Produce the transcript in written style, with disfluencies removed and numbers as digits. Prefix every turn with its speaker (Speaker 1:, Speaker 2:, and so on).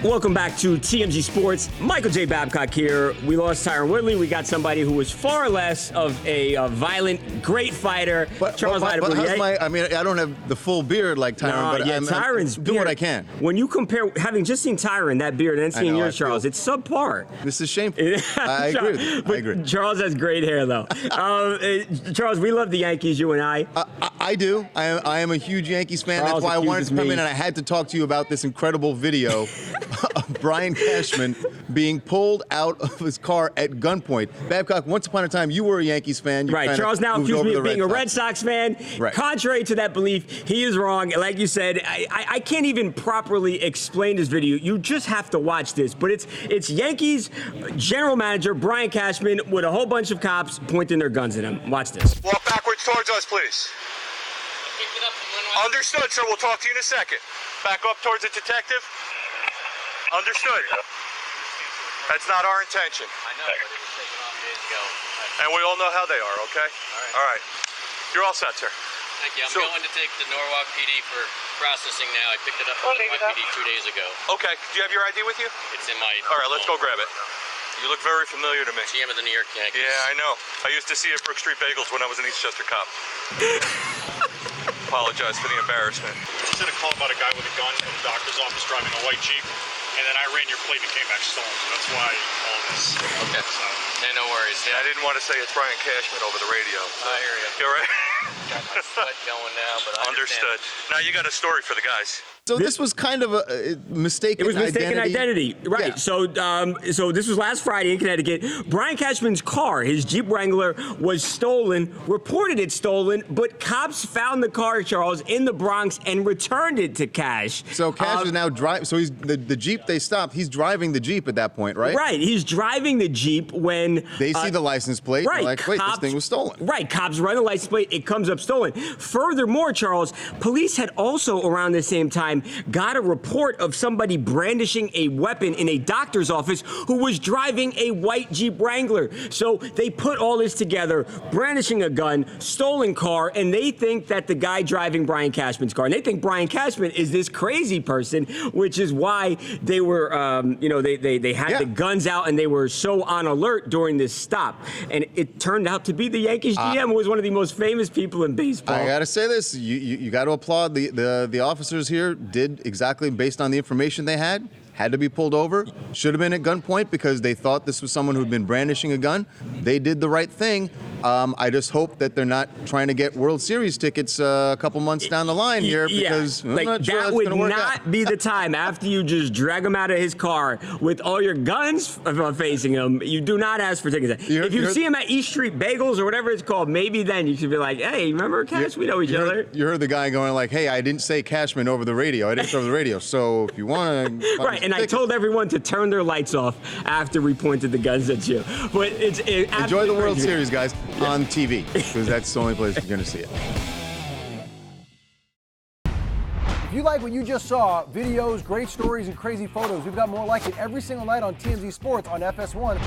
Speaker 1: Welcome back to TMZ Sports. Michael J. Babcock here. We lost Tyron Woodley. We got somebody who was far less of a violent, great fighter. Charles
Speaker 2: I don't have the full beard like Tyron,
Speaker 1: Tyron's
Speaker 2: do what I can.
Speaker 1: When you compare, having just seen Tyron, that beard, and then seeing yours, Charles, it's subpar.
Speaker 2: This is shameful. I agree with you. I agree.
Speaker 1: Charles has great hair, though. Charles, we love the Yankees, you and I.
Speaker 2: I do. I am a huge Yankees fan.
Speaker 1: Charles,
Speaker 2: that's why I wanted to come in, and I had to talk to you about this incredible video of Brian Cashman being pulled out of his car at gunpoint. Babcock, once upon a time, you were a Yankees fan.
Speaker 1: Right. Charles now accused me of being a Red Sox fan.
Speaker 2: Right.
Speaker 1: Contrary to that belief, he is wrong. Like you said, I can't even properly explain this video. You just have to watch this. But it's Yankees general manager Brian Cashman with a whole bunch of cops pointing their guns at him. Watch this.
Speaker 3: Walk backwards towards us, please. Understood, sir. We'll talk to you in a second. Back up towards the detective. Understood. That's not our intention.
Speaker 4: I know, but it was taken off days ago.
Speaker 3: And we all know how they are, okay? All right. You're all set, sir.
Speaker 4: Thank you. I'm going to take the Norwalk PD for processing now. I picked it up from the PD 2 days ago.
Speaker 3: Okay. Do you have your ID with you?
Speaker 4: It's in my
Speaker 3: All right, let's go grab it. You look very familiar to me.
Speaker 4: GM of the New York Yankees.
Speaker 3: Yeah, I know. I used to see you at Brook Street Bagels when I was an Eastchester cop. Apologize for the embarrassment.
Speaker 5: I sent a call about a guy with a gun from the doctor's office driving a white Jeep, and then I ran your plate and it came back stolen, so that's why all this.
Speaker 4: Okay. Yeah, no worries.
Speaker 3: Yeah, I didn't want to say it's Brian Cashman over the radio. So.
Speaker 4: I hear you.
Speaker 3: You're right.
Speaker 4: Got my sweat going now, but I
Speaker 3: Understood.
Speaker 4: understand.
Speaker 3: Now you got a story for the guys.
Speaker 2: So this was kind of a mistaken identity.
Speaker 1: It was mistaken identity, right?
Speaker 2: Yeah.
Speaker 1: So this was last Friday in Connecticut. Brian Cashman's car, his Jeep Wrangler, was stolen. Reported it stolen, but cops found the car, Charles, in the Bronx and returned it to Cash.
Speaker 2: So Cash is now driving. So he's the Jeep they stopped. He's driving the Jeep at that point, right?
Speaker 1: Right. He's driving the Jeep when
Speaker 2: they see the license plate.
Speaker 1: Right.
Speaker 2: They're like, wait, this thing was stolen.
Speaker 1: Right. Cops run the license plate. It comes up stolen. Furthermore, Charles, police had also around the same time got a report of somebody brandishing a weapon in a doctor's office who was driving a white Jeep Wrangler. So they put all this together, brandishing a gun, stolen car, and they think that the guy driving Brian Cashman's car, and they think Brian Cashman is this crazy person, which is why they were, they had the guns out and they were so on alert during this stop. And it turned out to be the Yankees GM, who was one of the most famous people in baseball.
Speaker 2: I gotta say this, you got to applaud the officers here. Did exactly based on the information they had to be pulled over. Should have been at gunpoint because they thought this was someone who'd been brandishing a gun. They did the right thing. I just hope that they're not trying to get World Series tickets a couple months down the line here because I'm not sure
Speaker 1: that would not be the time after you just drag him out of his car with all your guns facing him. You do not ask for tickets. If you see him at East Street Bagels or whatever it's called, maybe then you should be like, hey, remember Cash? We know each other.
Speaker 2: You heard the guy going like, hey, I didn't say Cashman over the radio. I didn't say over the radio. So if you want to...
Speaker 1: Right, and I told everyone to turn their lights off after we pointed the guns at you. But
Speaker 2: enjoy the World Series, guys, on TV, because that's the only place you're going to see it.
Speaker 6: If you like what you just saw, videos, great stories, and crazy photos, we've got more like it every single night on TMZ Sports on FS1.